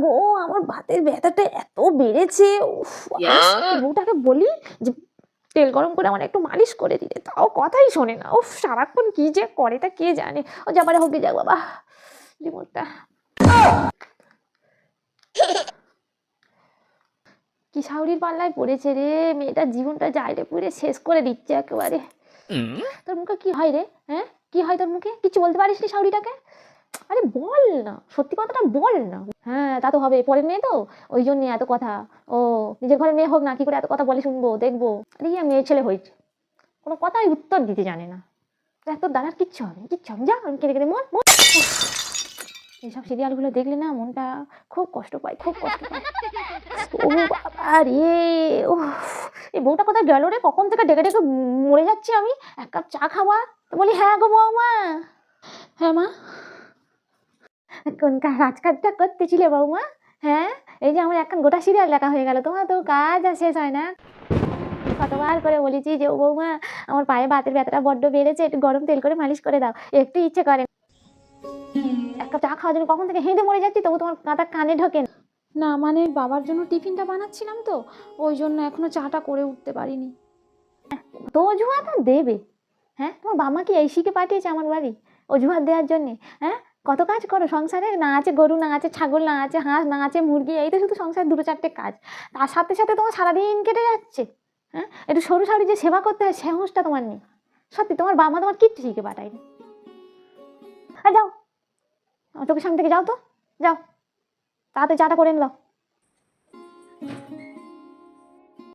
গো, আমার বাতের ব্যথাটা এত বেড়েছে। উফ, বউটাকে বলি যে তেল গরম করে আমার একটু মালিশ করে দিতে, তাও কথাই শোনে না। উফ, সারাক্ষণ কি যে করে তা কে জানে। ও যাবারে হোক যাক বাবা জীবনটা। কি শাউরির পাল্লায় পড়েছে রে, মেয়েটার জীবনটা জাইরে পুড়ে শেষ করে দিচ্ছে একেবারে। তোর মুখে কি হয় রে? হ্যাঁ, কি হয় তোর মুখে? কিছু বলতে পারিস নি শাউরিটাকে? আরে বল না, সত্যি কথাটা বল না। হ্যাঁ, তা তো হবে, পরের মেয়ে তো, ওই জন্য এত কথা। ও নিজের ঘরে মেয়ে হোক না, কি করে এত কথা বলে শুনবো, দেখবো। আরে মেয়ে ছেলে হয়েছে, কোনো কথাই উত্তর দিতে জানে না। দেখ, তোর দাদার কিচ্ছু হবে, কিচ্ছু হবে, যা, আমি কেঁদে কেঁদে মর। এইসব সিরিয়ালগুলো দেখলে না মনটা খুব কষ্ট পায়, খুব কষ্ট পায়। ও বাবা রে, ও এই বউটা কোথায় গেল রে? কখন থেকে ডেকে ডেকে মরে যাচ্ছি আমি। এক কাপ চা খাওয়া। তো বলি, হ্যাঁ গো বৌমা। হ্যাঁ মা, কোন কাজটা করতেছিলে বৌমা? হ্যাঁ, এই যে আমার এখন গোটা সিরিয়াল দেখা হয়ে গেল, তোমার তো কাজ আর শেষ হয় না। কতবার করে বলেছি যে ও বৌমা, আমার পায়ে বাতের ব্যথাটা বড্ড বেড়েছে, একটু গরম তেল করে মালিশ করে দাও। একটু ইচ্ছে করে এক কাপ চা খাওয়ার জন্য কখন থেকে হেঁটে মরে যাচ্ছি, তবু তোমার কথা কানে ঢোকে না। মানে বাবার জন্য টিফিনটা বানাচ্ছিলাম তো, ওই জন্য এখনো চাটা করে উঠতে পারিনি। তো অজুহাত দেবে? হ্যাঁ, তোমার বাবা কি এই শিখে পাঠিয়েছে আমার বাড়ি অজুহাত দেওয়ার জন্যে? হ্যাঁ, কত কাজ করো সংসারে, না আছে গরু, না আছে ছাগল, না আছে হাঁস, না আছে মুরগি, এই তো শুধু সংসারে দুটো চারটে কাজ, তার সাথে সাথে তোমার সারাদিন কেটে যাচ্ছে। হ্যাঁ, একটু সরু সারি যে সেবা করতে হয়, সাহসটা তোমার নেই। সত্যি, তোমার বাবা তোমার কিচ্ছু শিখে পাঠায়নি। আর যাও, চোখের সামনে থেকে যাও তো, যাও, তাড়াতাড়ি চাটা করে নিলো।